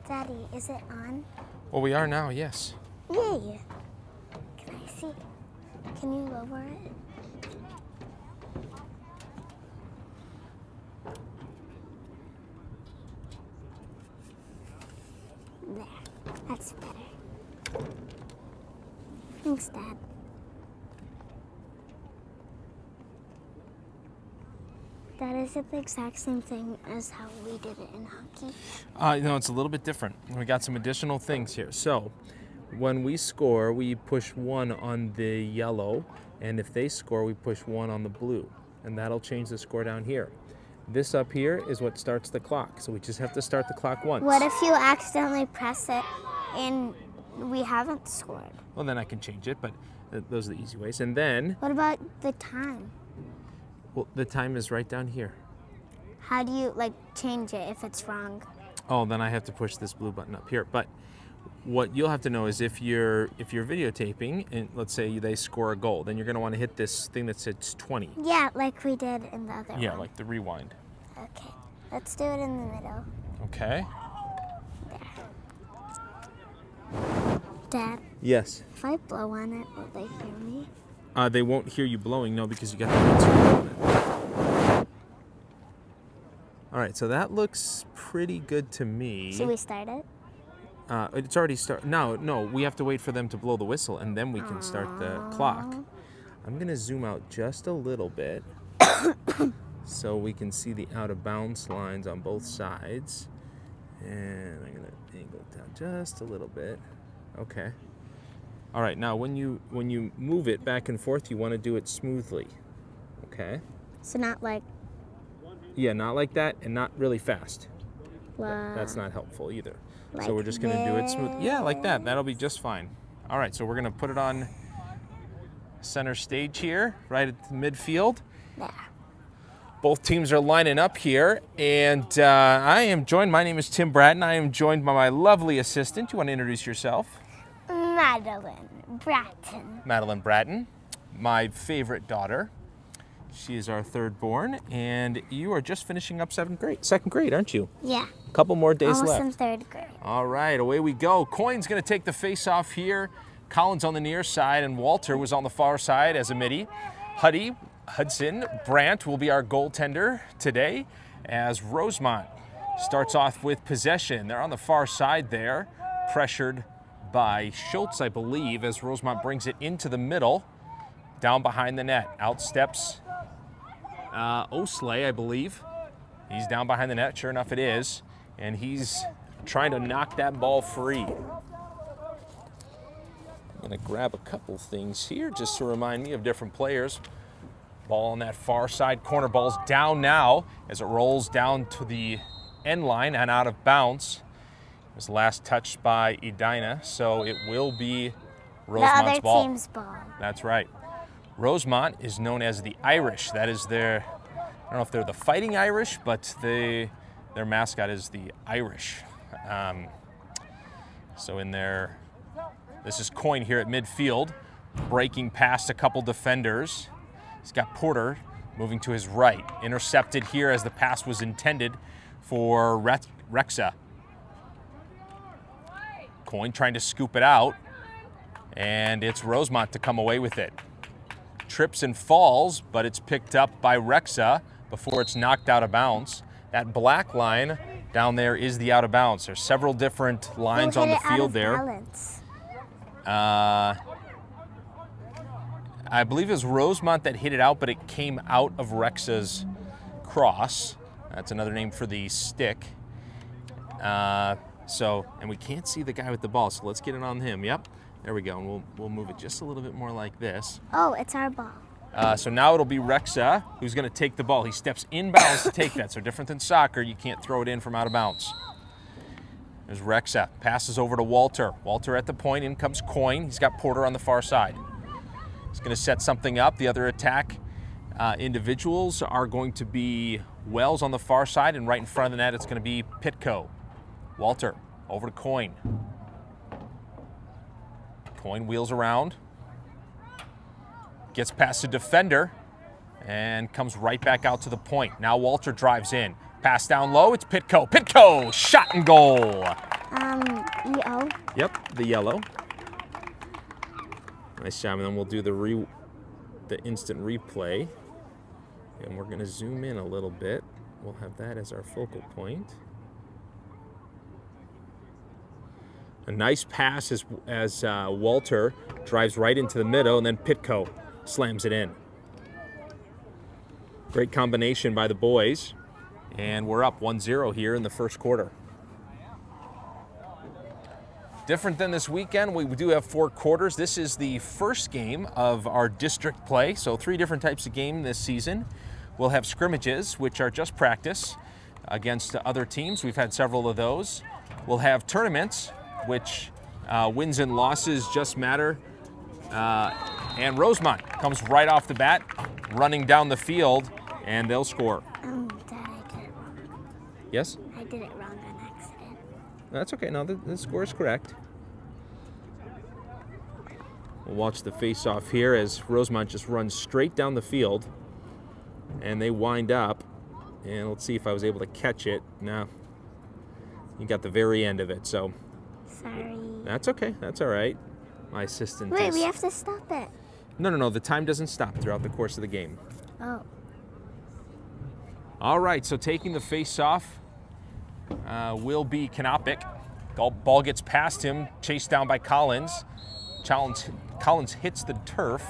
Daddy, is it on? Well, we are now, yes. Yay! Can I see? Can you lower it? There. That's better. Thanks, Dad. That is it the exact same thing as how we did it in hockey? No, it's a little bit different. We got some additional things here. So, when we score, we push 1 on the yellow, and if they score, we push 1 on the blue, and that'll change the score down here. This up here is what starts the clock, so we just have to start the clock once. What if you accidentally press it and we haven't scored? Well, then I can change it, but those are the easy ways. And then, What about the time? well, the time is right down here. How do you change it if it's wrong? Oh, then I have to push this blue button up here. But what you'll have to know is if you're videotaping and let's say they score a goal, then you're going to want to hit this thing that says 20. Yeah, like we did in the other one. Yeah, like the rewind. Okay, let's do it in the middle. Okay. There. Dad, Yes. if I blow on it, will they hear me? They won't hear you blowing, no, because you got the red screen on it. All right, so that looks pretty good to me. Should we start it? It's already started. No, we have to wait for them to blow the whistle, and then we can start the clock. I'm going to zoom out just a little bit so we can see the out-of-bounds lines on both sides. And I'm going to angle it down just a little bit. Okay. All right, now when you move it back and forth, you want to do it smoothly. Okay? So not like... Yeah, not like that and not really fast. Wow. That's not helpful either. Like So we're just going to do it smooth. Yeah, like that. That'll be just fine. All right, so we're going to put it on center stage here, right at the midfield. There. Both teams are lining up here, and I am joined. My name is Tim Bratton. I am joined by my lovely assistant. You want to introduce yourself? Madeline Bratton. Madeline Bratton, my favorite daughter. She is our third born, and you are just finishing up second grade, aren't you? Yeah. A couple more days Almost left. in third grade. All right, away we go. Coin's going to take the face off here. Collins on the near side, and Walter was on the far side as a midi. Hudson Brandt will be our goaltender today as Rosemount starts off with possession. They're on the far side there, pressured by Schultz, I believe, as Rosemount brings it into the middle, down behind the net. Out steps Osley, I believe. He's down behind the net, sure enough it is, and he's trying to knock that ball free. I'm gonna grab a couple things here just to remind me of different players. Ball on that far side, corner ball's down now as it rolls down to the end line and out of bounds. It was last touched by Edina, so it will be Rosemont's ball. The other team's ball. That's right. Rosemount is known as the Irish. That is their, I don't know if they're the Fighting Irish, but their mascot is the Irish. So in there, this is Coin here at midfield, breaking past a couple defenders. He's got Porter moving to his right. Intercepted here as the pass was intended for Rexa. Coin trying to scoop it out, and it's Rosemount to come away with it. Trips and falls, but it's picked up by Rexa before it's knocked out of bounds. That black line down there is the out of bounds. There's several different lines on the field there. Balance? I believe it was Rosemount that hit it out, but it came out of Rexa's cross. That's another name for the stick. And we can't see the guy with the ball, so let's get it on him. Yep, there we go, and we'll move it just a little bit more like this. Oh, it's our ball. So now it'll be Rexa who's going to take the ball. He steps inbounds to take that, so different than soccer, you can't throw it in from out of bounds. There's Rexa, passes over to Walter. Walter at the point, in comes Coin. He's got Porter on the far side. He's going to set something up. The other attack individuals are going to be Wells on the far side, and right in front of the net it's going to be Pitko. Walter over to Coin. Coin wheels around, gets past the defender, and comes right back out to the point. Now Walter drives in. Pass down low, it's Pitko. Pitko, shot and goal. EO. Yep, the yellow. Nice job, and then we'll do the instant replay. And we're going to zoom in a little bit. We'll have that as our focal point. A nice pass as Walter drives right into the middle, and then Pitko slams it in. Great combination by the boys. And we're up 1-0 here in the first quarter. Different than this weekend, we do have 4 quarters. This is the first game of our district play, so 3 different types of game this season. We'll have scrimmages, which are just practice against other teams. We've had several of those. We'll have tournaments, which wins and losses just matter. And Rosemount comes right off the bat, running down the field, and they'll score. Dad, I did it wrong. Yes? I did it wrong on accident. That's okay. No, the score is correct. We'll watch the face-off here as Rosemount just runs straight down the field. And they wind up. And let's see if I was able to catch it. No. You got the very end of it, so. Sorry. That's okay. That's all right. My assistant Wait, is... we have to stop it. No. The time doesn't stop throughout the course of the game. Oh. All right, so taking the face-off will be Knopick. Ball gets past him, chased down by Collins. Collins hits the turf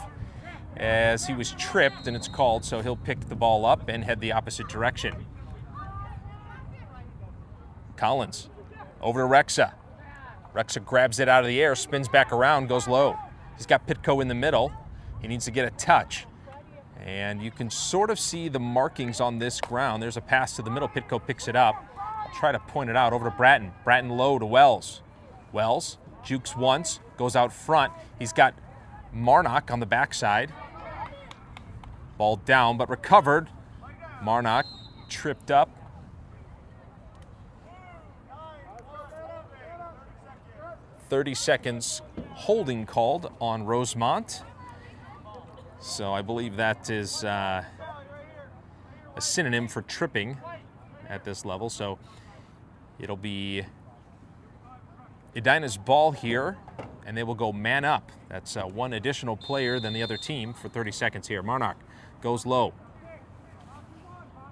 as he was tripped, and it's called, so he'll pick the ball up and head the opposite direction. Collins over to Rexa. Rexa grabs it out of the air, spins back around, goes low. He's got Pitko in the middle. He needs to get a touch. And you can sort of see the markings on this ground. There's a pass to the middle. Pitko picks it up. I'll try to point it out over to Bratton. Bratton low to Wells. Wells jukes once, goes out front. He's got Marnock on the backside. Ball down, but recovered. Marnock tripped up. "30 seconds holding called on Rosemount. So I believe that is a synonym for tripping at this level. So it'll be Edina's ball here, and they will go man up. That's one additional player than the other team for 30 seconds here. Marnock goes low.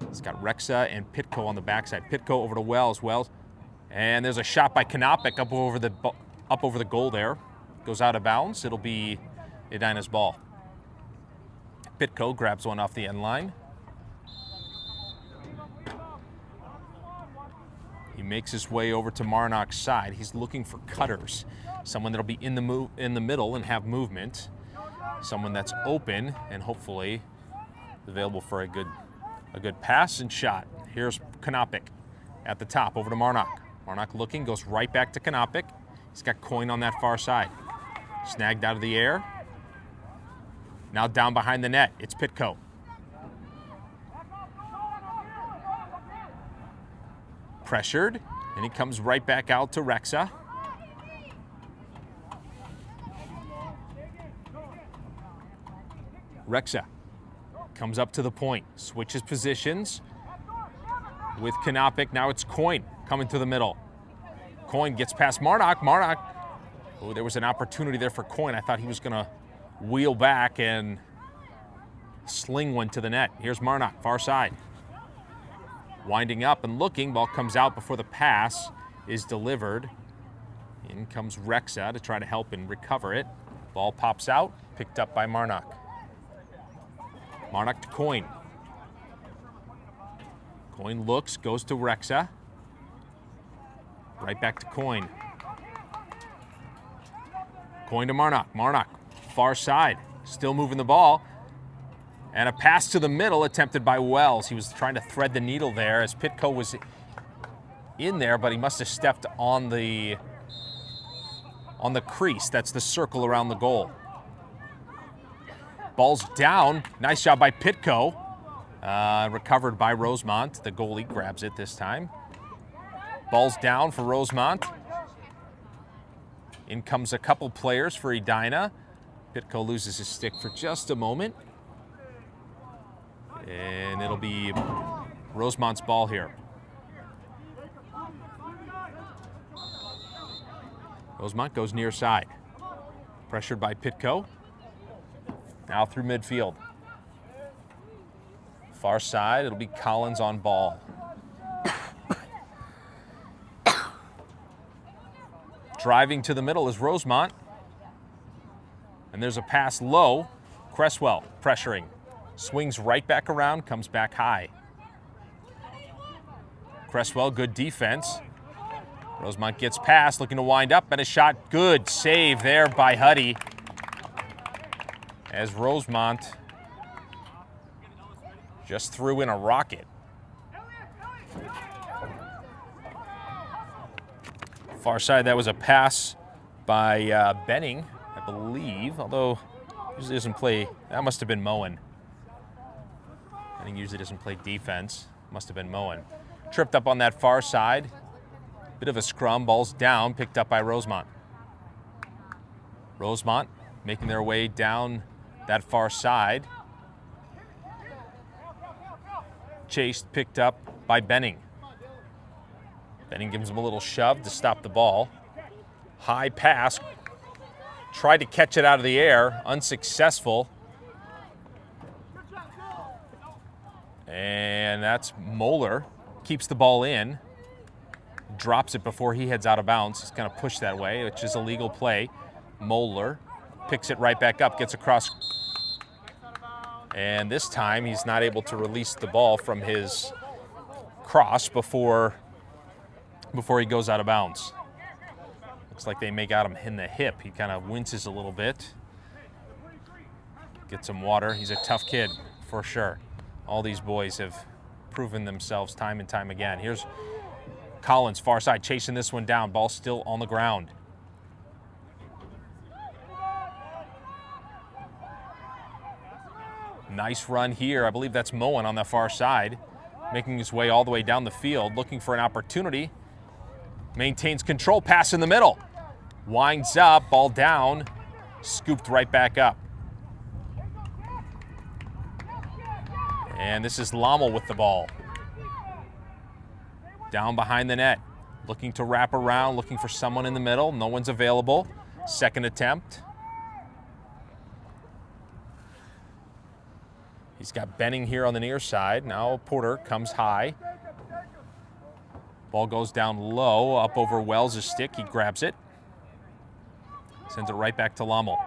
He's got Rexa and Pitko on the backside. Pitko over to Wells. And there's a shot by Knopick up over the goal there. Goes out of bounds. It'll be Edina's ball. Pitko grabs one off the end line. He makes his way over to Marnock's side. He's looking for cutters, someone that'll be in the middle and have movement, someone that's open and hopefully available for a good pass and shot. Here's Knopick at the top over to Marnock. Marnock looking, goes right back to Knopick. He's got Coyne on that far side. Snagged out of the air. Now down behind the net, it's Pitko. Pressured, and he comes right back out to Rexa. Rexa comes up to the point, switches positions with Knopick. Now it's Coyne coming to the middle. Coyne gets past Marnock. Oh, there was an opportunity there for Coyne. I thought he was going to wheel back and sling one to the net. Here's Marnock, far side. Winding up and looking, ball comes out before the pass is delivered. In comes Rexa to try to help and recover it. Ball pops out, picked up by Marnock. Marnock to Coyne. Coyne looks, goes to Rexa. Right back to Coyne. Coyne to Marnock. Marnock, far side, still moving the ball. And a pass to the middle attempted by Wells. He was trying to thread the needle there as Pitko was in there, but he must have stepped on the crease. That's the circle around the goal. Ball's down. Nice job by Pitko. Recovered by Rosemount. The goalie grabs it this time. Ball's down for Rosemount. In comes a couple players for Edina. Pitko loses his stick for just a moment. And it'll be Rosemount's ball here. Rosemount goes near side. Pressured by Pitko. Now through midfield. Far side, it'll be Collins on ball. Driving to the middle is Rosemount. And there's a pass low. Cresswell pressuring. Swings right back around, comes back high. Cresswell, good defense. Rosemount gets past, looking to wind up, and a shot. Good save there by Huddy. As Rosemount just threw in a rocket. Far side, that was a pass by Benning, I believe, although usually doesn't play. That must have been Moen. Benning usually doesn't play defense. Must have been Moen. Tripped up on that far side. Bit of a scrum, ball's down, picked up by Rosemount. Rosemount making their way down that far side. Chased, picked up by Benning. Benning gives him a little shove to stop the ball. High pass. Tried to catch it out of the air, unsuccessful. And that's Moeller. Keeps the ball in. Drops it before he heads out of bounds. He's going to push that way, which is a legal play. Moeller picks it right back up, gets across. And this time he's not able to release the ball from his cross before he goes out of bounds. Looks like they may got him in the hip. He kind of winces a little bit. Get some water. He's a tough kid for sure. All these boys have proven themselves time and time again. Here's Collins, far side, chasing this one down. Ball still on the ground. Nice run here. I believe that's Moen on the far side, making his way all the way down the field, looking for an opportunity. Maintains control, pass in the middle. Winds up, ball down, scooped right back up. And this is Lommel with the ball. Down behind the net, looking to wrap around, looking for someone in the middle. No one's available. Second attempt. He's got Benning here on the near side. Now Porter comes high. Ball goes down low, up over Wells' stick. He grabs it. Sends it right back to Lommel.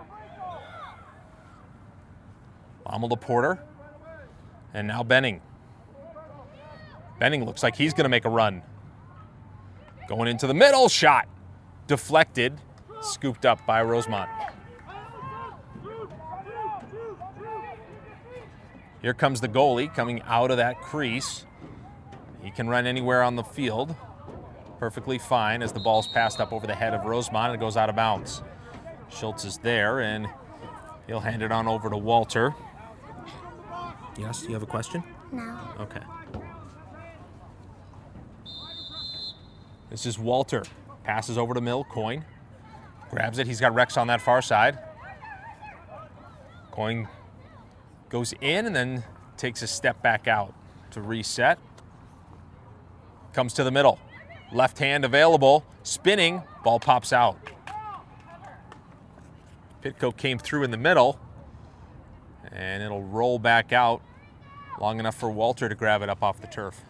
Lommel to Porter. And now Benning. Benning looks like he's going to make a run. Going into the middle, shot. Deflected, scooped up by Rosemount. Here comes the goalie coming out of that crease. He can run anywhere on the field. Perfectly fine as the ball's passed up over the head of Rosemount and it goes out of bounds. Schultz is there and he'll hand it on over to Walter. Yes, you have a question? No. Okay. This is Walter. Passes over to Mill. Coyne grabs it. He's got Rex on that far side. Coyne goes in and then takes a step back out to reset. Comes to the middle. Left hand available. Spinning. Ball pops out. Pitko came through in the middle. And it'll roll back out long enough for Walter to grab it up off the turf.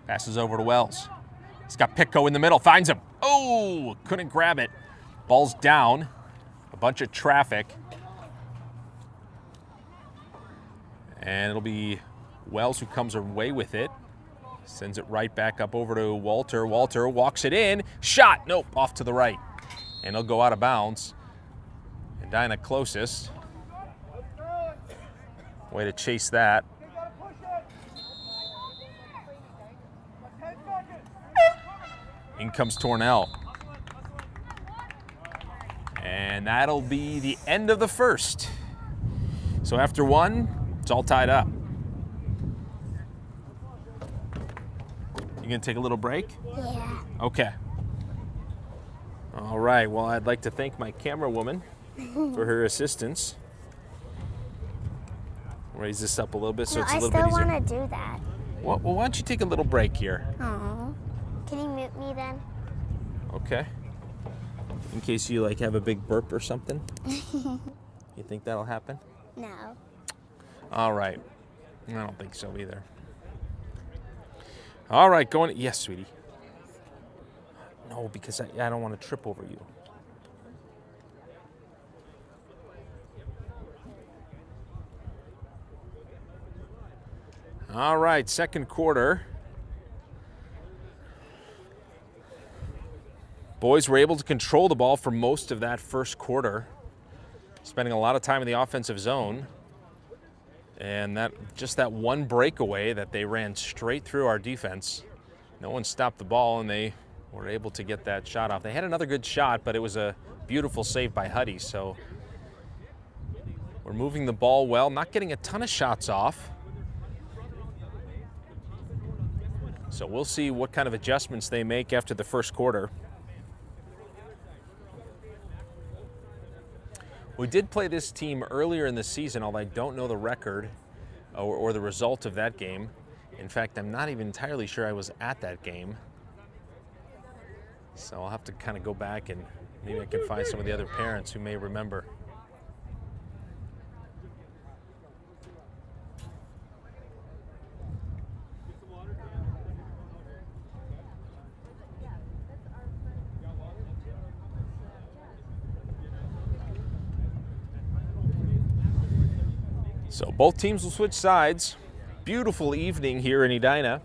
Passes over to Wells. He's got Pitko in the middle. Finds him. Oh, couldn't grab it. Ball's down. A bunch of traffic. And it'll be Wells who comes away with it. Sends it right back up over to Walter. Walter walks it in. Shot. Nope, off to the right. And it'll go out of bounds. And Edina closest. Way to chase that. In comes Tornell. And that'll be the end of the first. So after one, it's all tied up. You gonna take a little break? Yeah. Okay. All right, well, I'd like to thank my camera woman for her assistance. Raise this up a little bit so it's a little bit easier. I still want to do that. Well, why don't you take a little break here? Oh. Can you mute me then? Okay. In case you like have a big burp or something? You think that'll happen? No. All right. I don't think so either. All right, going. Yes, sweetie. No, because I don't want to trip over you. All right, second quarter. Boys were able to control the ball for most of that first quarter, spending a lot of time in the offensive zone. And that one breakaway that they ran straight through our defense. No one stopped the ball, and they were able to get that shot off. They had another good shot, but it was a beautiful save by Huddy. So we're moving the ball well, not getting a ton of shots off. So we'll see what kind of adjustments they make after the first quarter. We did play this team earlier in the season, although I don't know the record or the result of that game. In fact, I'm not even entirely sure I was at that game. So I'll have to kind of go back and maybe I can find some of the other parents who may remember. So both teams will switch sides. Beautiful evening here in Edina.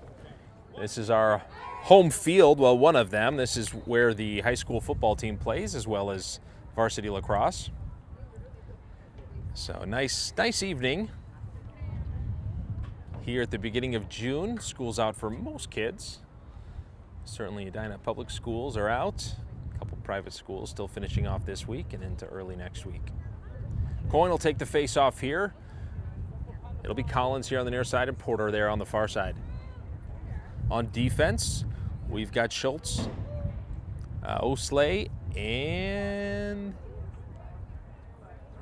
This is our home field, well, one of them. This is where the high school football team plays, as well as varsity lacrosse. So nice evening here at the beginning of June. School's out for most kids. Certainly Edina public schools are out. A couple private schools still finishing off this week and into early next week. Coyne will take the face off here. It'll be Collins here on the near side and Porter there on the far side. On defense, we've got Schultz, Osley, and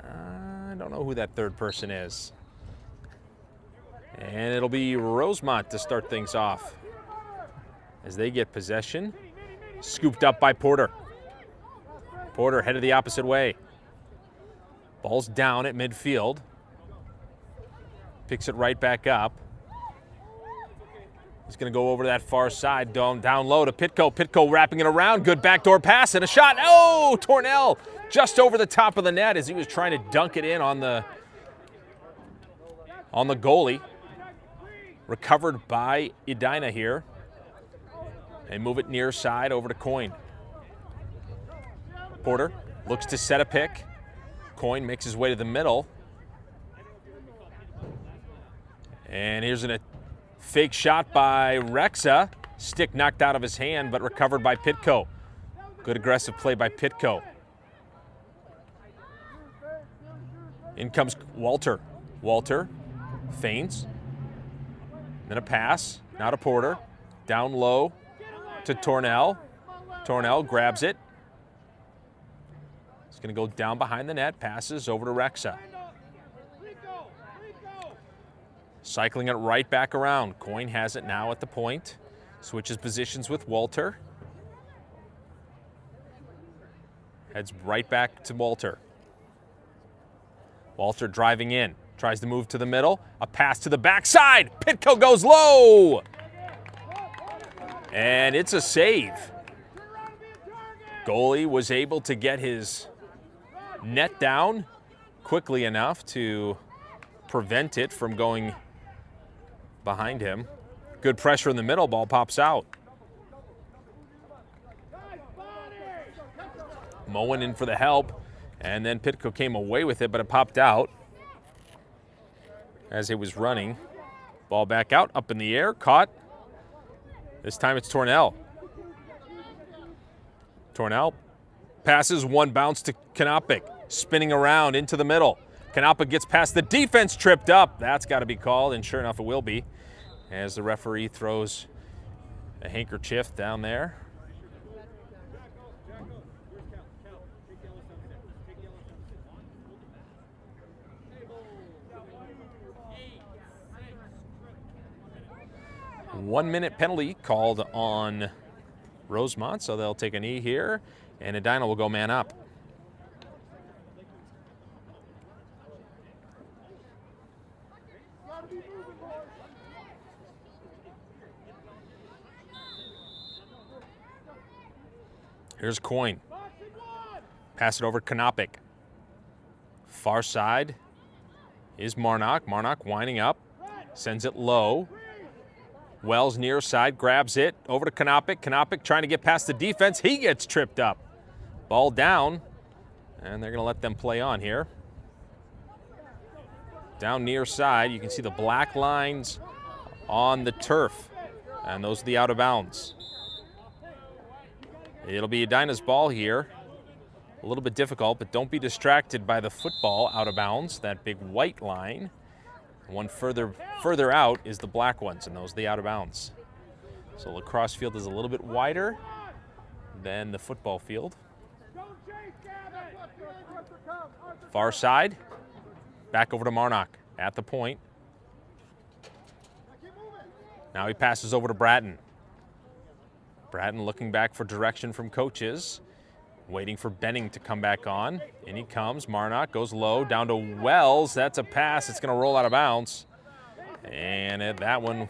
I don't know who that third person is. And it'll be Rosemount to start things off as they get possession. Scooped up by Porter. Porter headed the opposite way. Ball's down at midfield. Picks it right back up. He's going to go over to that far side, down low to Pitko. Pitko wrapping it around. Good backdoor pass and a shot. Oh, Tornell just over the top of the net as he was trying to dunk it in on the goalie. Recovered by Edina here. They move it near side over to Coyne. Porter looks to set a pick. Coyne makes his way to the middle. And here's a fake shot by Rexa. Stick knocked out of his hand, but recovered by Pitko. Good aggressive play by Pitko. In comes Walter. Walter feints. Then a pass. Now to Porter. Down low to Tornell. Tornell grabs it. He's going to go down behind the net. Passes over to Rexa. Cycling it right back around. Coyne has it now at the point. Switches positions with Walter. Heads right back to Walter. Walter driving in. Tries to move to the middle. A pass to the backside. Pitko goes low. And it's a save. Goalie was able to get his net down quickly enough to prevent it from going behind him. Good pressure in the middle, ball pops out. Moen in for the help, and then Pitko came away with it, but it popped out as it was running. Ball back out, up in the air, caught. This time it's Tornell. Tornell passes, one bounce to Kanopik, spinning around into the middle. Kanopik gets past the defense, tripped up. That's got to be called, and sure enough it will be, as the referee throws a handkerchief down there. One minute penalty called on Rosemount, so they'll take a knee here. And Edina will go man up. Here's Coyne. Pass it over to Knopick. Far side is Marnock. Marnock winding up. Sends it low. Wells near side, grabs it. Over to Knopick. Knopick trying to get past the defense. He gets tripped up. Ball down. And they're going to let them play on here. Down near side, you can see the black lines on the turf. And those are the out of bounds. It'll be Edina's ball here. A little bit difficult, but don't be distracted by the football out of bounds, that big white line. One further out is the black ones, and those are the out of bounds. So lacrosse field is a little bit wider than the football field. Far side, back over to Marnock at the point. Now he passes over to Bratton. Bratton looking back for direction from coaches, waiting for Benning to come back on. In he comes. Marnock goes low, down to Wells. That's a pass. It's going to roll out of bounds. And that one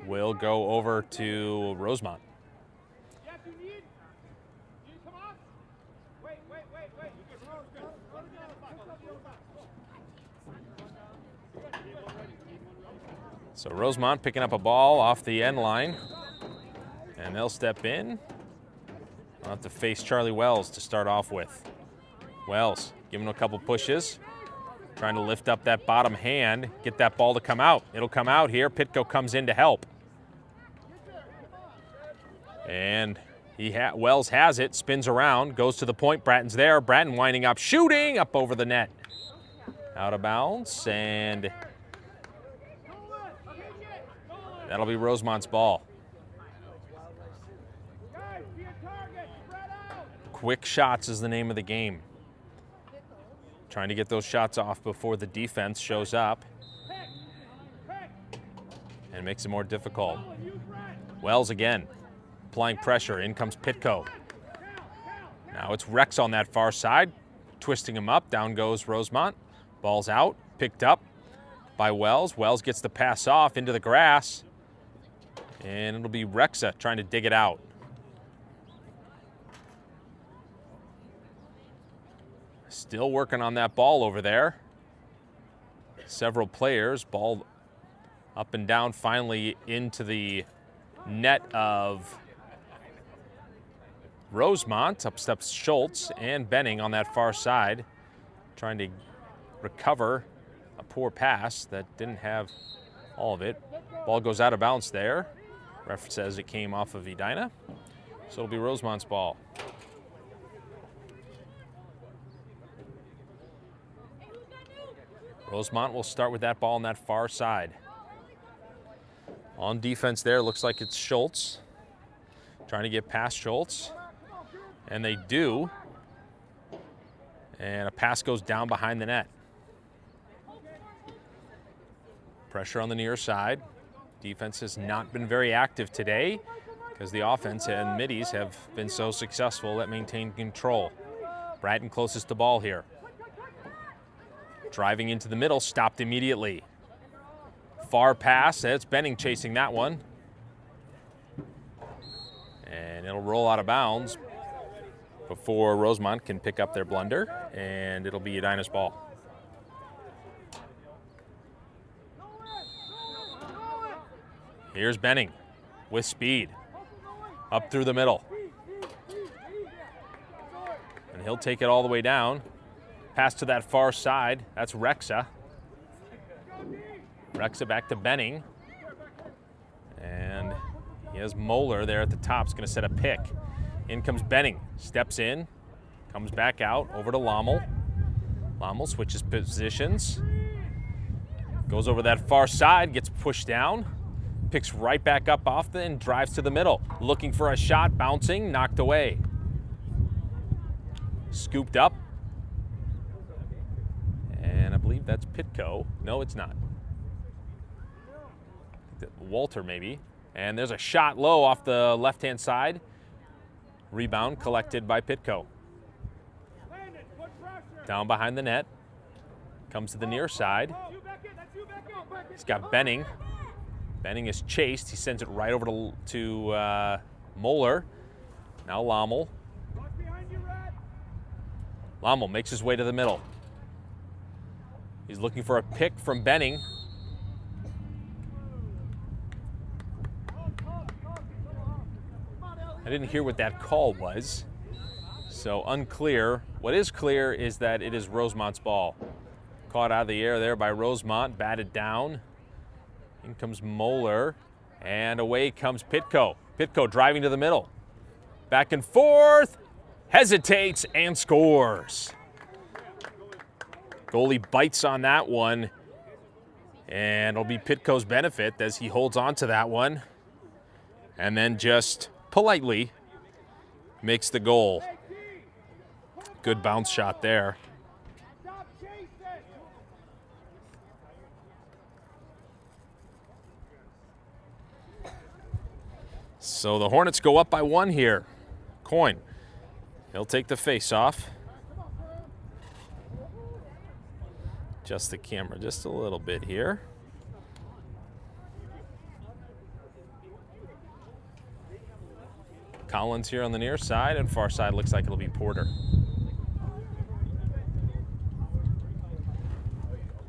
will go over to Rosemount. So Rosemount picking up a ball off the end line. And they'll step in. I'll have to face Charlie Wells to start off with. Wells giving him a couple pushes. Trying to lift up that bottom hand, get that ball to come out. It'll come out here. Pitko comes in to help. And Wells has it, spins around, goes to the point. Bratton's there. Bratton winding up, shooting up over the net. Out of bounds, and that'll be Rosemount's ball. Quick shots is the name of the game. Trying to get those shots off before the defense shows up and makes it more difficult. Wells again, applying pressure. In comes Pitko. Now it's Rex on that far side, twisting him up. Down goes Rosemount. Ball's out, picked up by Wells. Wells gets the pass off into the grass, and it'll be Rexa trying to dig it out. Still working on that ball over there. Several players, ball up and down, finally into the net of Rosemount. Up steps Schultz and Benning on that far side, trying to recover a poor pass that didn't have all of it. Ball goes out of bounds there. Ref says it came off of Edina, so it'll be Rosemount's ball. Rosemount will start with that ball on that far side. On defense there, looks like it's Schultz. Trying to get past Schultz. And they do. And a pass goes down behind the net. Pressure on the near side. Defense has not been very active today because the offense and middies have been so successful at maintaining control. Bratton closest to ball here. Driving into the middle, stopped immediately. Far pass, that's Benning chasing that one. And it'll roll out of bounds before Rosemount can pick up their blunder, and it'll be Edina's ball. Here's Benning with speed, up through the middle. And he'll take it all the way down. Pass to that far side, that's Rexa. Rexa back to Benning. And he has Moeller there at the top, is gonna set a pick. In comes Benning, steps in, comes back out, over to Lommel. Lommel switches positions. Goes over that far side, gets pushed down. Picks right back up off and drives to the middle. Looking for a shot, bouncing, knocked away. Scooped up. And I believe that's Pitko. No, it's not. Walter maybe. And there's a shot low off the left-hand side. Rebound collected by Pitco. Down behind the net. Comes to the near side. He's got Benning. Benning is chased. He sends it right over to Moeller. Now Lommel. Lommel makes his way to the middle. He's looking for a pick from Benning. I didn't hear what that call was, so unclear. What is clear is that it is Rosemount's ball. Caught out of the air there by Rosemount, batted down. In comes Moeller, and away comes Pitco. Pitco driving to the middle. Back and forth, hesitates and scores. Goalie bites on that one, and it'll be Pitco's benefit as he holds on to that one and then just politely makes the goal. Good bounce shot there. So the Hornets go up by 1 here. Coyne, he'll take the face-off. Adjust the camera just a little bit here. Collins here on the near side, and far side looks like it'll be Porter.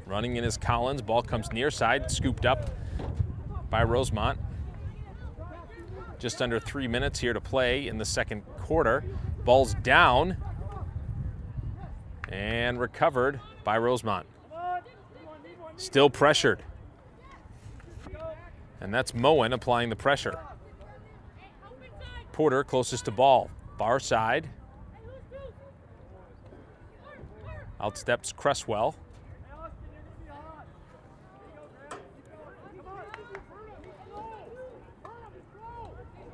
Running in is Collins. Ball comes near side, scooped up by Rosemount. Just under 3 minutes here to play in the second quarter. Ball's down and recovered by Rosemount. Still pressured. And that's Moen applying the pressure. Porter closest to ball. Far side. Outsteps Cresswell.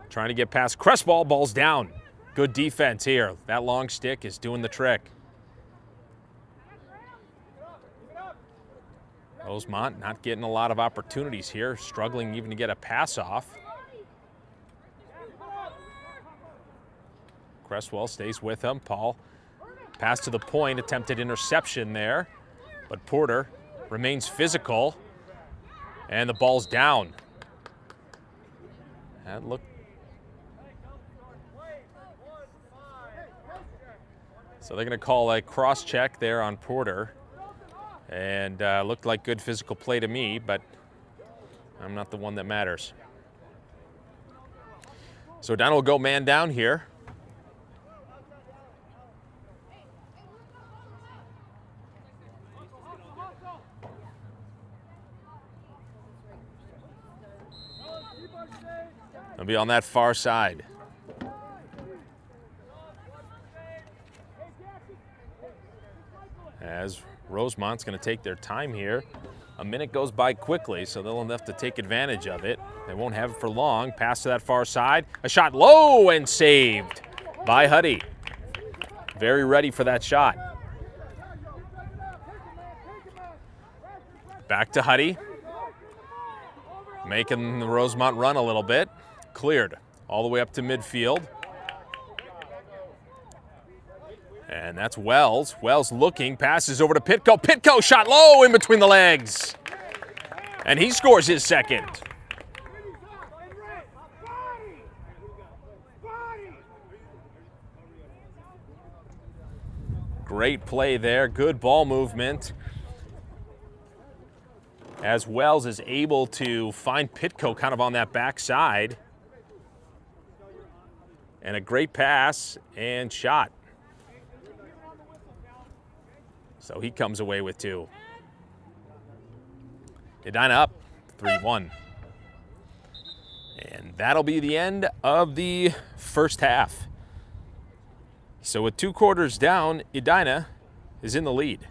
Trying to get past Cresswell, ball's down. Good defense here. That long stick is doing the trick. Rosemount not getting a lot of opportunities here, struggling even to get a pass off. Cresswell stays with him. Paul, pass to the point, attempted interception there, but Porter remains physical, and the ball's down. That looked. So they're going to call a cross check there on Porter. And looked like good physical play to me, but I'm not the one that matters. So Edina will go man down here. They'll be on that far side. As Rosemount's going to take their time here. A minute goes by quickly, so they'll have to take advantage of it. They won't have it for long. Pass to that far side. A shot low and saved by Huddy. Very ready for that shot. Back to Huddy. Making the Rosemount run a little bit. Cleared all the way up to midfield. And that's Wells. Wells looking, passes over to Pitco. Pitco shot low in between the legs. And he scores his second. Great play there, good ball movement. As Wells is able to find Pitco kind of on that backside. And a great pass and shot. So he comes away with 2. Edina up 3-1. And that'll be the end of the first half. So with 2 quarters down, Edina is in the lead.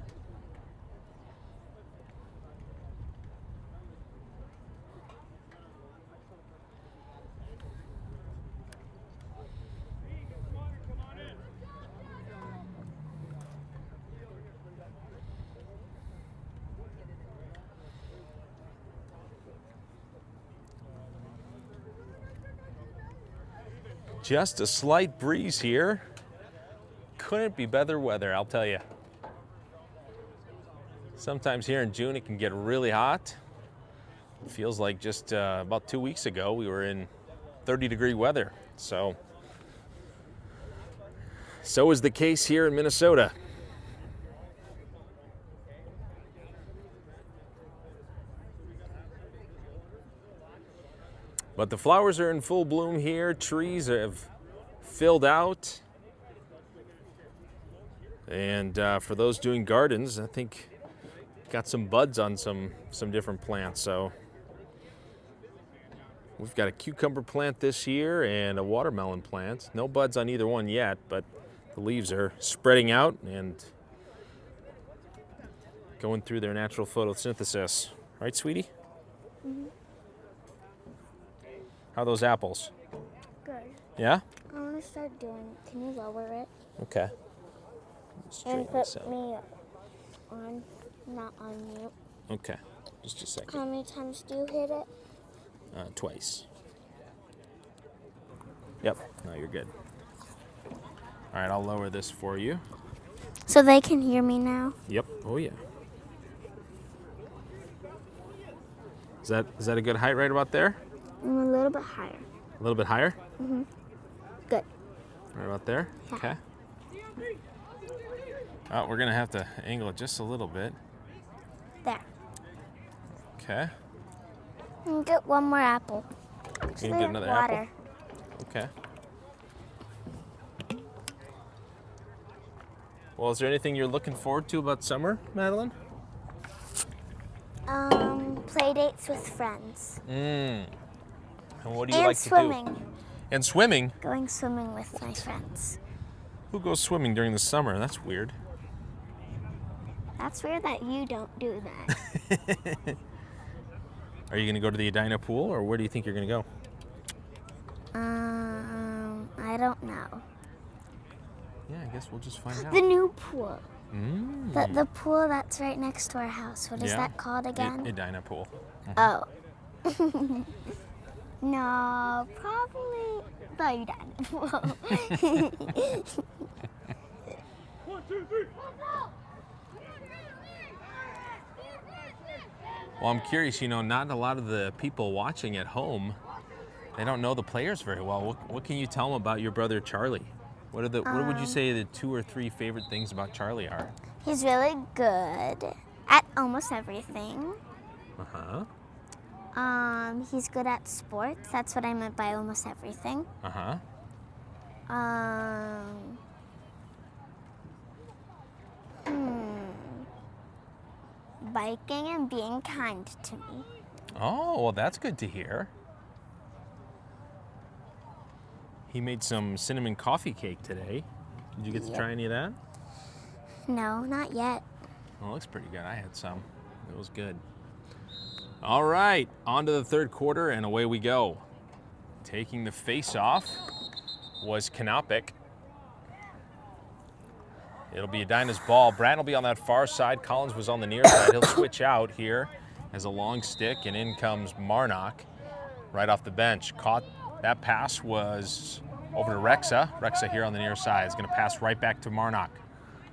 Just a slight breeze here. Couldn't be better weather, I'll tell you. Sometimes here in June it can get really hot. It feels like just about 2 weeks ago we were in 30-degree weather. So is the case here in Minnesota. But the flowers are in full bloom here. Trees have filled out. And for those doing gardens, I think got some buds on some different plants. So we've got a cucumber plant this year and a watermelon plant. No buds on either one yet, but the leaves are spreading out and going through their natural photosynthesis. Right, sweetie? Mm-hmm. How are those apples? Good. Yeah? I want to start doing. Can you lower it? Okay. And put me on, not on mute. Okay. Just a second. How many times do you hit it? Twice. Yep. No, you're good. All right, I'll lower this for you. So they can hear me now? Yep. Oh, yeah. Is that a good height right about there? I'm a little bit higher. A little bit higher? Mm-hmm. Good. Right about there? Yeah. Okay. Oh, we're going to have to angle it just a little bit. There. Okay. And get one more apple. You can get another water. apple? Okay. Well, is there anything you're looking forward to about summer, Madeline? Play dates with friends. And what do you And like swimming. to do? And swimming? Going swimming with my friends. Who goes swimming during the summer? That's weird. That's weird that you don't do that. Are you going to go to the Edina pool, or where do you think you're going to go? I don't know. Yeah, I guess we'll just find out. The new pool. Mm. The pool that's right next to our house. What is that called again? Edina pool. Oh. No, probably the Edina pool. Well, I'm curious, not a lot of the people watching at home, they don't know the players very well. What can you tell them about your brother Charlie? What would you say the 2 or 3 favorite things about Charlie are? He's really good at almost everything. Uh-huh. He's good at sports. That's what I meant by almost everything. Uh-huh. Biking and being kind to me. Oh, well, that's good to hear. He made some cinnamon coffee cake today. Did you get to try any of that? No, not yet. Well, it looks pretty good. I had some. It was good. All right, on to the third quarter, and away we go. Taking the face-off was Canopic. It'll be Edina's ball. Brant will be on that far side. Collins was on the near side. He'll switch out here as a long stick, and in comes Marnock right off the bench. Caught that pass was over to Rexa. Rexa here on the near side is going to pass right back to Marnock.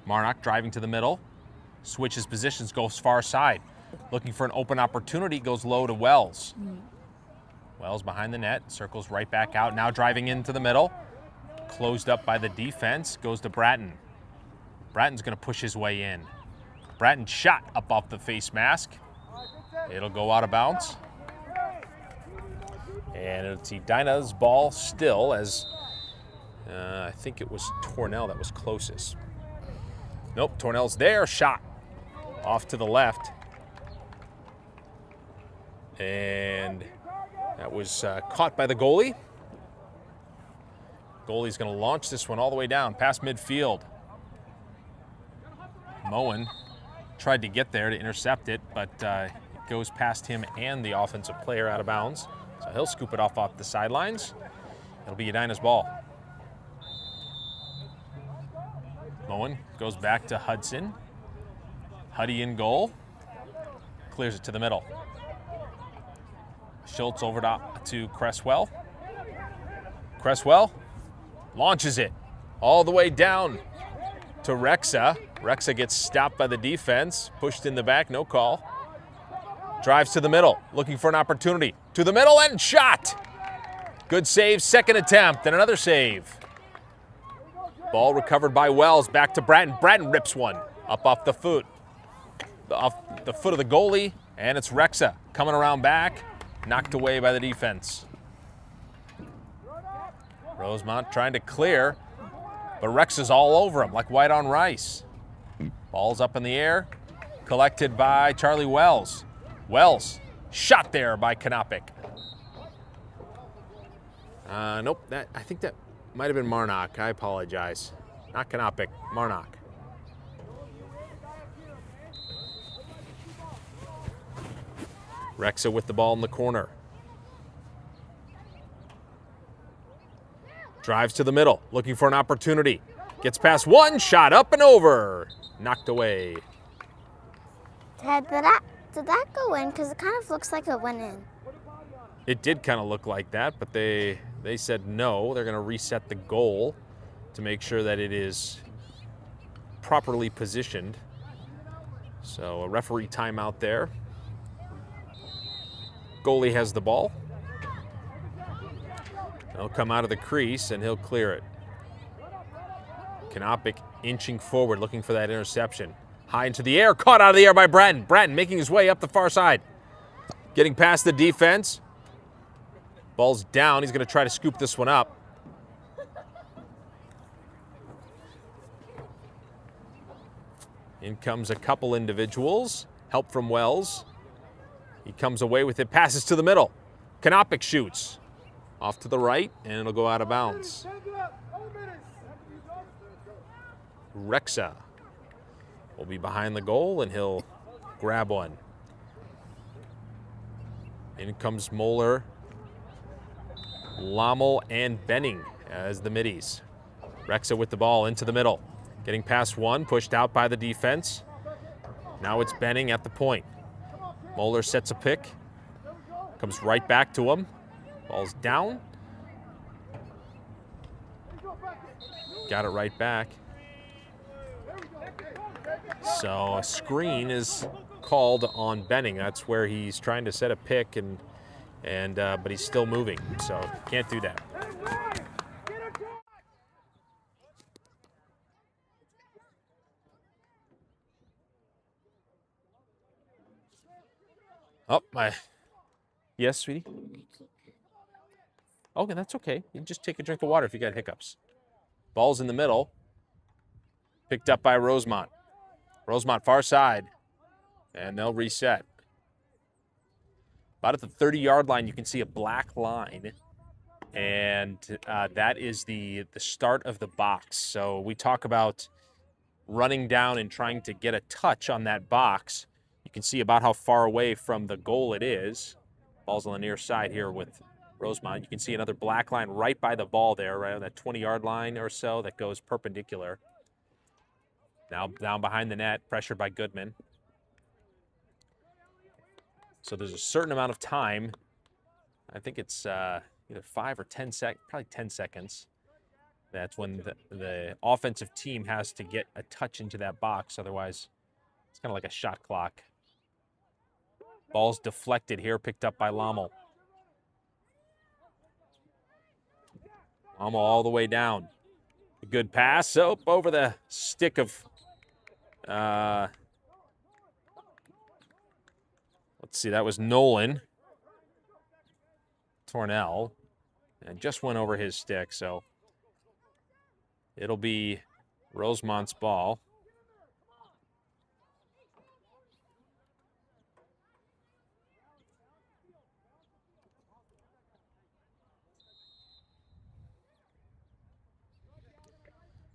Marnock driving to the middle, switches positions, goes far side. Looking for an open opportunity, goes low to Wells. Wells behind the net, circles right back out. Now driving into the middle. Closed up by the defense, goes to Bratton. Bratton's going to push his way in. Bratton shot up off the face mask. It'll go out of bounds. And it's Edina's ball still, as I think it was Tornell that was closest. Nope, Tornell's there, shot off to the left. And that was caught by the goalie. Goalie's going to launch this one all the way down past midfield. Moen tried to get there to intercept it, but it goes past him and the offensive player out of bounds. So he'll scoop it off the sidelines. It'll be Edina's ball. Moen goes back to Hudson. Huddy in goal. Clears it to the middle. Schultz over to Cresswell. Cresswell Launches it all the way down to Rexa. Rexa gets stopped by the defense, pushed in the back, no call. Drives to the middle, looking for an opportunity. To the middle and shot. Good save, second attempt, and another save. Ball recovered by Wells, back to Bratton. Bratton rips one up off the foot of the goalie, and it's Rexa coming around back, knocked away by the defense. Rosemount trying to clear, but Rexa's all over him like white on rice. Ball's up in the air, collected by Charlie Wells. Wells, shot there by Kanopik. Nope, I think that might have been Marnock. I apologize. Not Kanopik, Marnock. Rexa with the ball in the corner. Drives to the middle, looking for an opportunity. Gets past one, shot up and over. Knocked away. Dad, did that go in? Because it kind of looks like it went in. It did kind of look like that, but they said no. They're going to reset the goal to make sure that it is properly positioned. So a referee timeout there. Goalie has the ball. He'll come out of the crease and he'll clear it. Kanopik inching forward, looking for that interception. High into the air, caught out of the air by Bratton. Bratton making his way up the far side. Getting past the defense. Ball's down, he's gonna try to scoop this one up. In comes a couple individuals. Help from Wells. He comes away with it, passes to the middle. Kanopik shoots. Off to the right, and it'll go out of bounds. Rexa will be behind the goal, and he'll grab one. In comes Moeller, Lommel, and Benning as the middies. Rexa with the ball into the middle. Getting past one, pushed out by the defense. Now it's Benning at the point. Moeller sets a pick. Comes right back to him. Ball's down. Got it right back. So a screen is called on Benning. That's where he's trying to set a pick, but he's still moving, so can't do that. Oh, yes, sweetie? Okay, that's okay. You can just take a drink of water if you got hiccups. Ball's in the middle. Picked up by Rosemount. Rosemount far side. And they'll reset. About at the 30-yard line, you can see a black line. And that is the start of the box. So we talk about running down and trying to get a touch on that box. You can see about how far away from the goal it is. Ball's on the near side here with Rosemount. You can see another black line right by the ball there, right on that 20-yard line or so that goes perpendicular. Now down behind the net, pressured by Goodman. So there's a certain amount of time. I think it's either 5 or 10 seconds, probably 10 seconds. That's when the offensive team has to get a touch into that box. Otherwise, it's kind of like a shot clock. Ball's deflected here, picked up by Lommel. Lommel all the way down. A good pass. Oh, over the stick of, let's see, that was Nolan Tornell. And just went over his stick, so it'll be Rosemount's ball.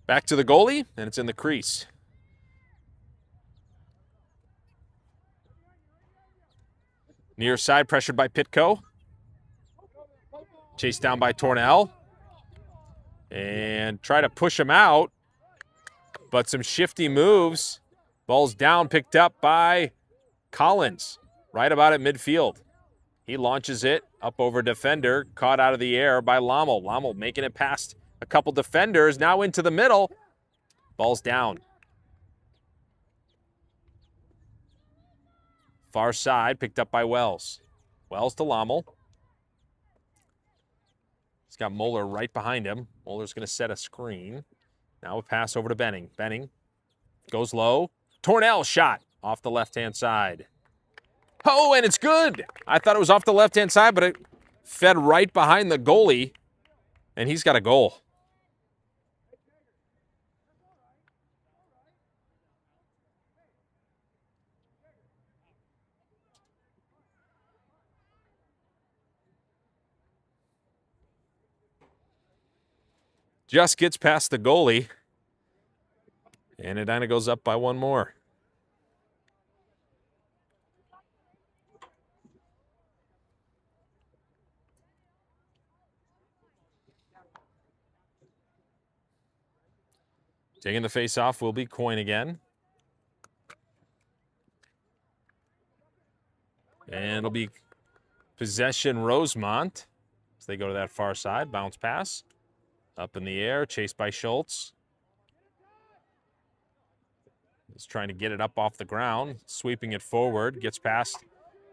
Back to the goalie, and it's in the crease. Near side, pressured by Pitko. Chased down by Tornell. And try to push him out. But some shifty moves. Ball's down, picked up by Collins. Right about at midfield. He launches it up over defender. Caught out of the air by Lommel. Lommel making it past A couple defenders now into the middle. Ball's down. Far side, picked up by Wells. Wells to Lommel. He's got Moeller right behind him. Moeller's going to set a screen. Now a pass over to Benning. Benning goes low. Tornell shot off the left-hand side. Oh, and it's good. I thought it was off the left-hand side, but it fed right behind the goalie, and he's got a goal. Just gets past the goalie, and Edina goes up by one more. Taking the face-off will be Coyne again. And it'll be possession Rosemount as they go to that far side. Bounce pass. Up in the air, chased by Schultz. He's trying to get it up off the ground, sweeping it forward, gets past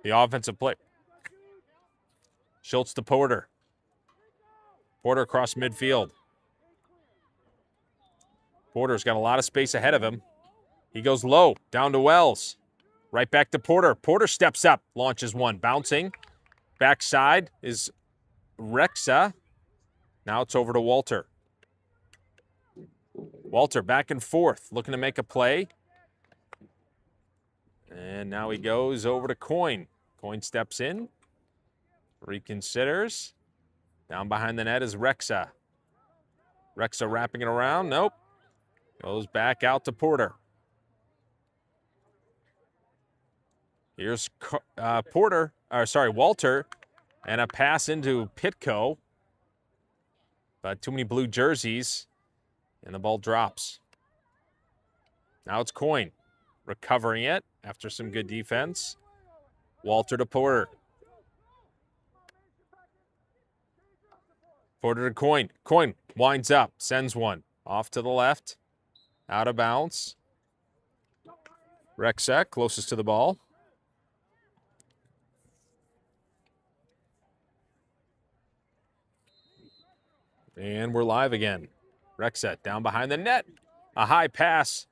the offensive play. Schultz to Porter. Porter across midfield. Porter's got a lot of space ahead of him. He goes low, down to Wells. Right back to Porter. Porter steps up, launches one, bouncing. Backside is Rexa. Now it's over to Walter. Walter back and forth, looking to make a play. And now he goes over to Coyne. Coyne steps in, reconsiders. Down behind the net is Rexa. Rexa wrapping it around. Nope. Goes back out to Porter. Here's Walter, and a pass into Pitko. But too many blue jerseys, and the ball drops. Now it's Coyne recovering it after some good defense. Walter to Porter. Porter to Coyne. Coyne winds up, sends one. Off to the left, out of bounds. Rexek closest to the ball. And we're live again. Rexet down behind the net. A high pass.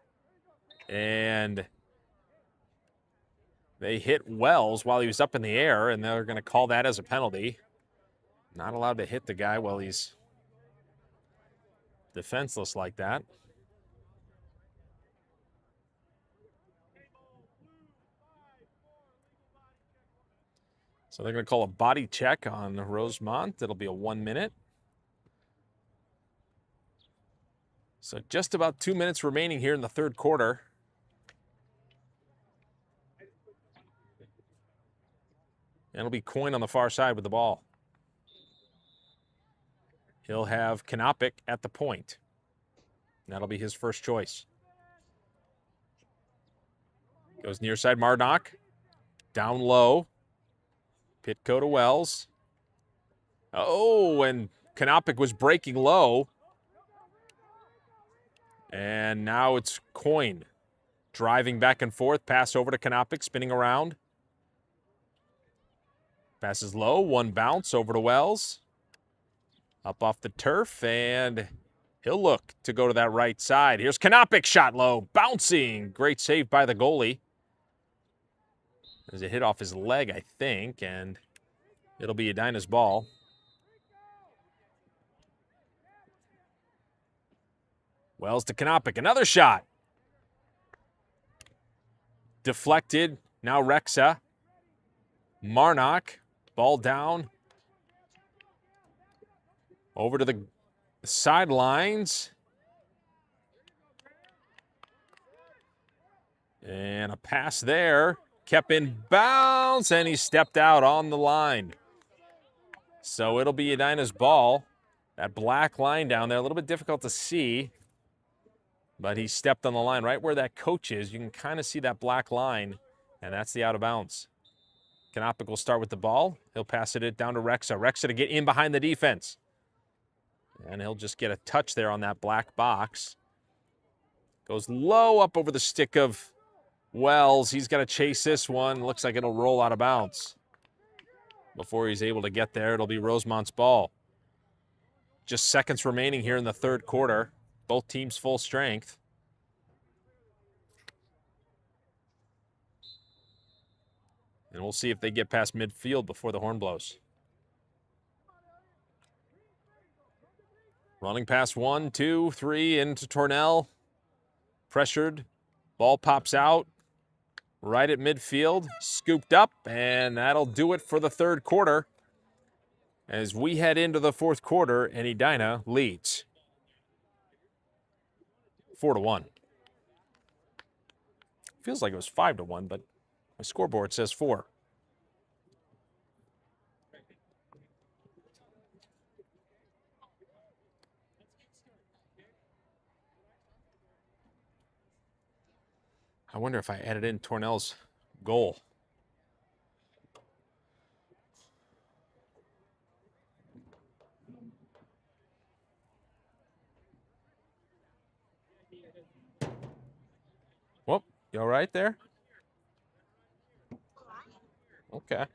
And they hit Wells while he was up in the air, and they're going to call that as a penalty. Not allowed to hit the guy while he's defenseless like that. So they're going to call a body check on Rosemount. It'll be a 1 minute. So just about 2 minutes remaining here in the third quarter. And it'll be Coyne on the far side with the ball. He'll have Kanopik at the point. That'll be his first choice. Goes near side Marduk. Down low. Pitko to Wells. Oh, and Kanopik was breaking low. And now it's Coyne driving back and forth. Pass over to Kanopik, spinning around. Passes low, one bounce over to Wells. Up off the turf, and he'll look to go to that right side. Here's Kanopik, shot low, bouncing. Great save by the goalie. There's a hit off his leg, I think, and it'll be Edina's ball. Wells to Kanopik, another shot. Deflected, now Rexa. Marnock, ball down. Over to the sidelines. And a pass there. Kept in bounds, and he stepped out on the line. So it'll be Edina's ball. That black line down there, a little bit difficult to see. But he stepped on the line right where that coach is. You can kind of see that black line, and that's the out of bounds. Kanopik will start with the ball. He'll pass it down to Rexa. Rexa to get in behind the defense. And he'll just get a touch there on that black box. Goes low up over the stick of Wells. He's got to chase this one. Looks like it'll roll out of bounds. Before he's able to get there, it'll be Rosemount's ball. Just seconds remaining here in the third quarter. Both teams full strength. And we'll see if they get past midfield before the horn blows. Running past 1, 2, 3 into Tornell. Pressured. Ball pops out. Right at midfield. Scooped up. And that'll do it for the third quarter. As we head into the fourth quarter, and Edina leads 4-1. Feels like it was 5-1, but my scoreboard says 4. I wonder if I added in Tornell's goal. Whoop, you all right there? Okay.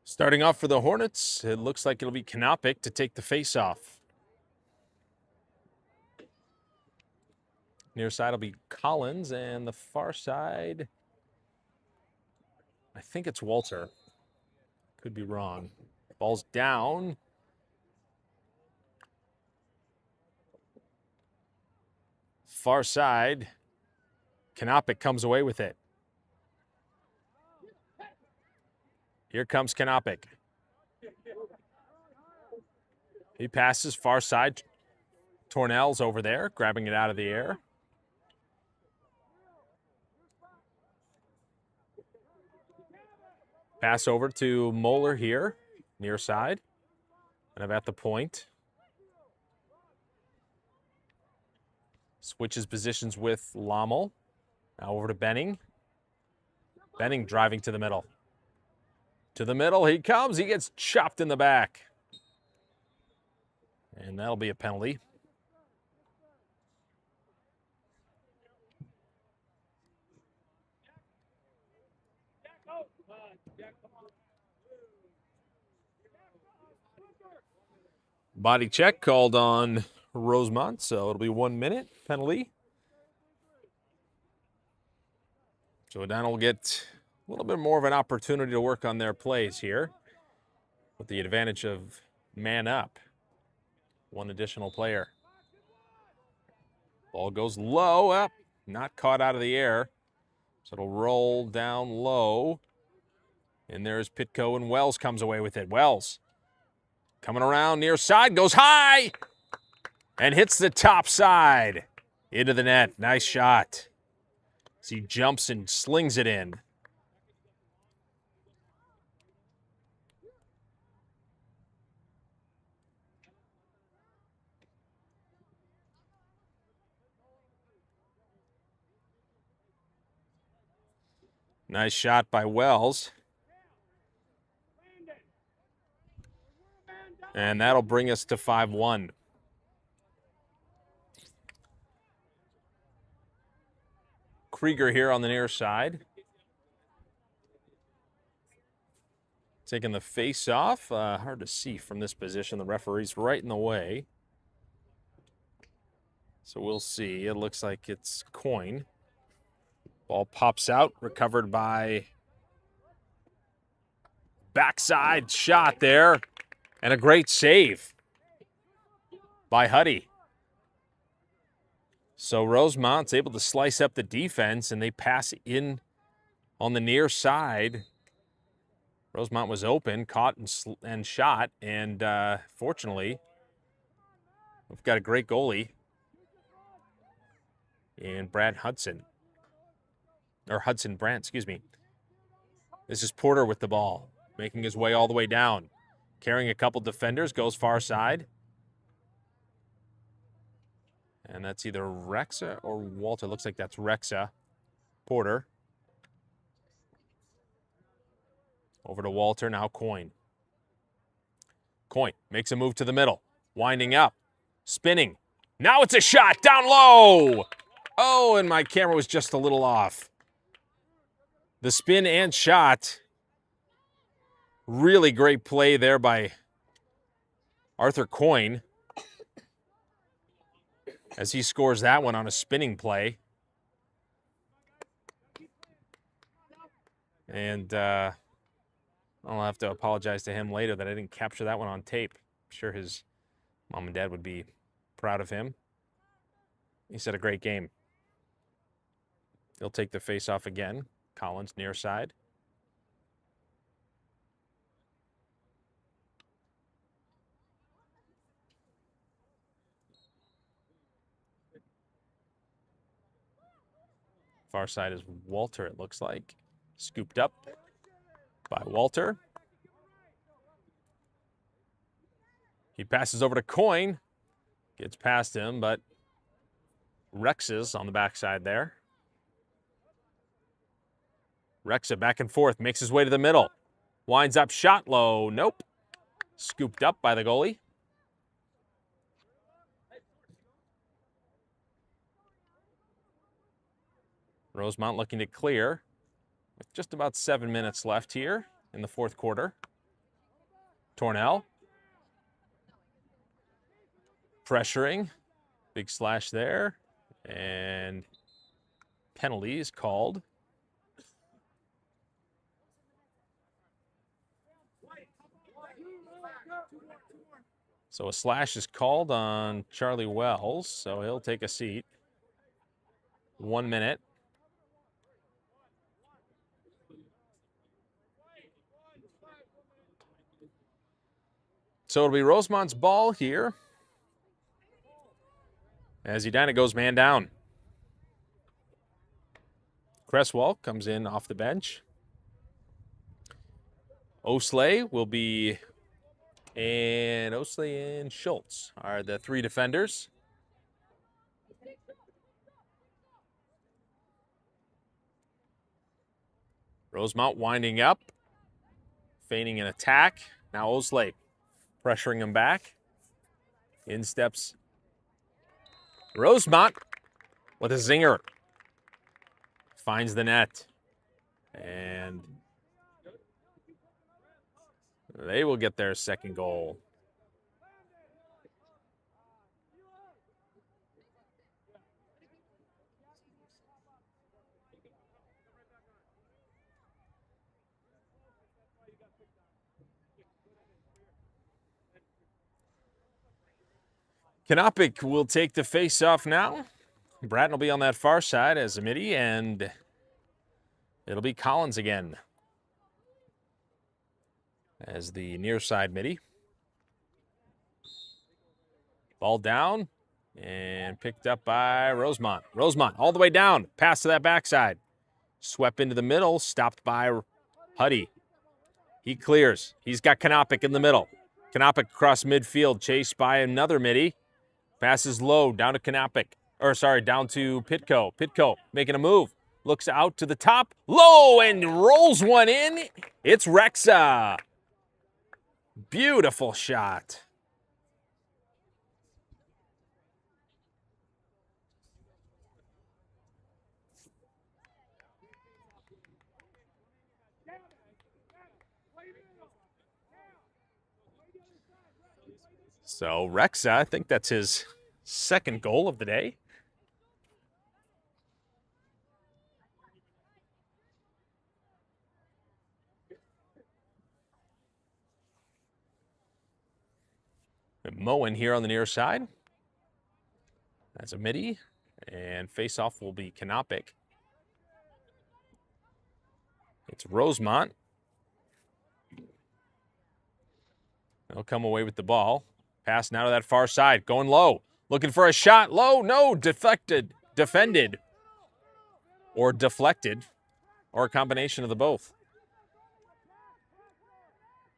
Starting off for the Hornets, it looks like it'll be Kanopic to take the face-off. Near side will be Collins, and the far side, I think it's Walter. Could be wrong. Ball's down. Far side, Kanopic comes away with it. Here comes Kanopic. He passes far side. Tornell's over there, grabbing it out of the air. Pass over to Moeller here, near side. And I'm at the point. Switches positions with Lommel. Now over to Benning. Benning driving to the middle. To the middle he comes. He gets chopped in the back. And that'll be a penalty. Body check called on Rosemount, so it'll be 1 minute penalty. So Edina will get a little bit more of an opportunity to work on their plays here with the advantage of man up. One additional player. Ball goes low, up, not caught out of the air. So it'll roll down low. And there's Pitko, and Wells comes away with it. Wells coming around near side, goes high, and hits the top side into the net. Nice shot. As he jumps and slings it in. Nice shot by Wells. And that'll bring us to 5-1. Krieger here on the near side. Taking the face off. Hard to see from this position. The referee's right in the way. So we'll see. It looks like it's Coyne. Ball pops out, recovered by backside shot there. And a great save by Huddy. So Rosemount's able to slice up the defense, and they pass in on the near side. Rosemount was open, caught and shot, and fortunately, we've got a great goalie in Brad Hudson. Or Hudson Brandt, excuse me. This is Porter with the ball, making his way all the way down. Carrying a couple defenders, goes far side. And that's either Rexa or Walter. Looks like that's Rexa. Porter. Over to Walter, now Coyne. Coyne makes a move to the middle. Winding up. Spinning. Now it's a shot down low. Oh, and my camera was just a little off. The spin and shot. Really great play there by Arthur Coyne as he scores that one on a spinning play. And I'll have to apologize to him later that I didn't capture that one on tape. I'm sure his mom and dad would be proud of him. He said a great game. He'll take the face off again. Collins near side. Far side is Walter, it looks like. Scooped up by Walter. He passes over to Coyne. Gets past him, but Rex's on the backside there. Rexa back and forth, makes his way to the middle. Winds up, shot low. Nope. Scooped up by the goalie. Rosemount looking to clear with just about 7 minutes left here in the fourth quarter. Tornell. Pressuring. Big slash there. And penalty is called. So a slash is called on Charlie Wells, so he'll take a seat. 1 minute. So it'll be Rosemount's ball here as Edina goes man down. Cresswell comes in off the bench. Osley will be, and Osley and Schultz are the three defenders. Rosemount winding up, feigning an attack. Now Osley pressuring him back. In steps Rosemount with a zinger. Finds the net. And they will get their second goal. Kanopic will take the face-off now. Bratton will be on that far side as a midi, and it'll be Collins again as the near side midi. Ball down and picked up by Rosemount. Rosemount all the way down, pass to that backside. Swept into the middle, stopped by Huddy. He clears. He's got Kanopic in the middle. Kanopic across midfield, chased by another midi. Passes low down to Kanopic. Or sorry, down to Pitko. Pitko making a move. looks out to the top, low, and rolls one in. It's Rexa. Beautiful shot. So Rexa, I think that's his second goal of the day. And Moen here on the near side. That's a midi. And face-off will be Canopic. It's Rosemount. They'll come away with the ball. Pass now to that far side. Going low. Looking for a shot. Low. No. Defended. Or deflected. Or a combination of the both.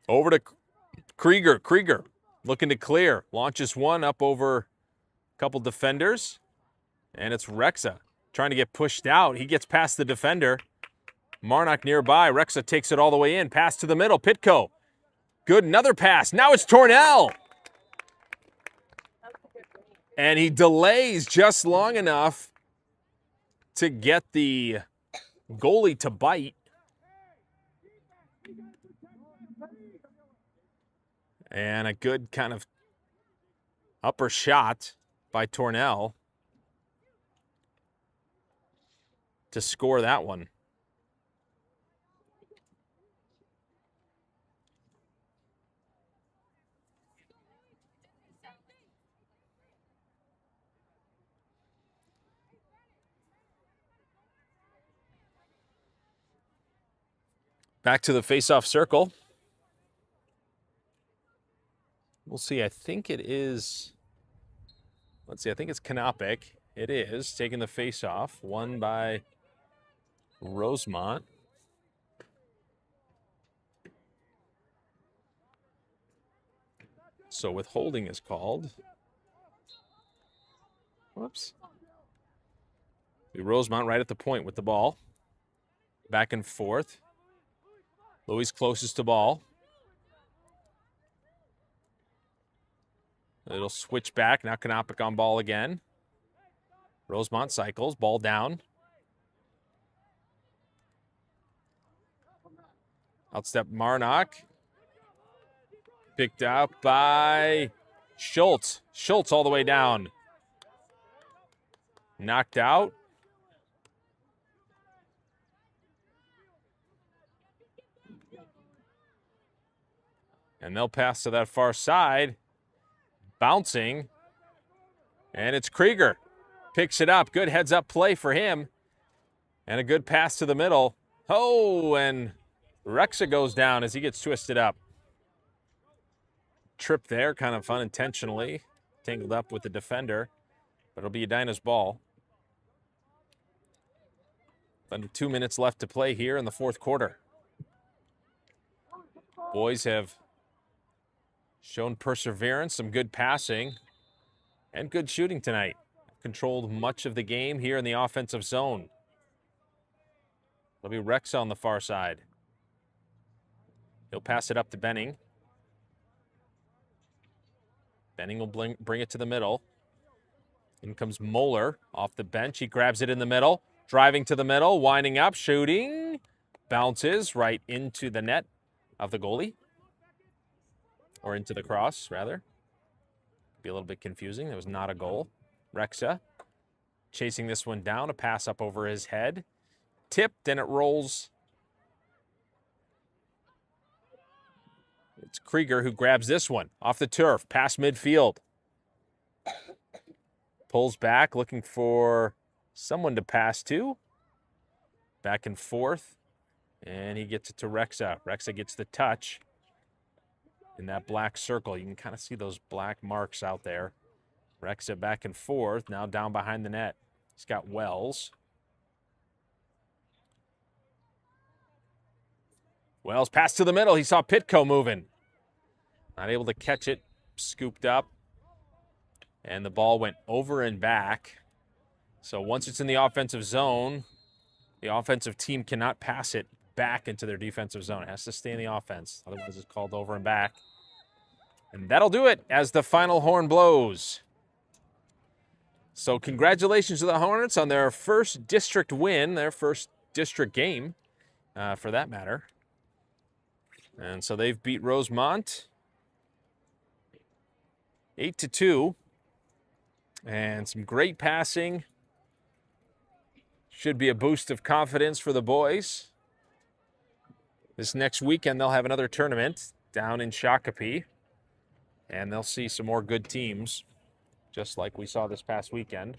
Over to Krieger. Krieger looking to clear. Launches one up over a couple defenders. And it's Rexa trying to get pushed out. He gets past the defender. Marnock nearby. Rexa takes it all the way in. Pass to the middle. Pitko. Good. Another pass. Now it's Tornell. And he delays just long enough to get the goalie to bite. And a good kind of upper shot by Tornell to score that one. Back to the face-off circle. We'll see. I think it is. Let's see. I think it's Canopic. It is taking the face-off. Won by Rosemount. So withholding is called. Whoops. Rosemount right at the point with the ball. Back and forth. Louis closest to ball. It'll switch back. Now Canopic on ball again. Rosemount cycles. Ball down. Outstep Marnock. Picked up by Schultz. Schultz all the way down. Knocked out. And they'll pass to that far side. Bouncing. And it's Krieger. Picks it up. Good heads-up play for him. And a good pass to the middle. Oh, and Rexa goes down as he gets twisted up. Trip there, kind of unintentionally. Tangled up with the defender. But it'll be Edina's ball. Under 2 minutes left to play here in the fourth quarter. Boys have shown perseverance, some good passing, and good shooting tonight. Controlled much of the game here in the offensive zone. It'll be Rexa on the far side. He'll pass it up to Benning. Benning will bring it to the middle. In comes Moeller off the bench. He grabs it in the middle. Driving to the middle, winding up, shooting. Bounces right into the net of the goalie. Or into the cross, rather. Be a little bit confusing. That was not a goal. Rexa chasing this one down. A pass up over his head. Tipped, and it rolls. It's Krieger who grabs this one off the turf, past midfield. Pulls back, looking for someone to pass to. Back and forth. And he gets it to Rexa. Rexa gets the touch. In that black circle, you can kind of see those black marks out there. Rexa back and forth, now down behind the net. He's got Wells. Wells pass to the middle. He saw Pitko moving. Not able to catch it. Scooped up. And the ball went over and back. So once it's in the offensive zone, The offensive team cannot pass it back into their defensive zone. It has to stay in the offense. Otherwise, it's called over and back. And that'll do it as the final horn blows. So congratulations to the Hornets on their first district win, their first district game, for that matter. And so they've beat Rosemount 8-2. And some great passing. Should be a boost of confidence for the boys. This next weekend, they'll have another tournament down in Shakopee. And they'll see some more good teams, just like we saw this past weekend.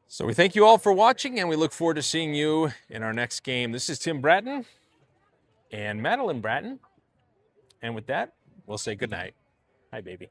So we thank you all for watching, and we look forward to seeing you in our next game. This is Tim Bratton and Madeline Bratton. And with that, we'll say goodnight. Hi, baby.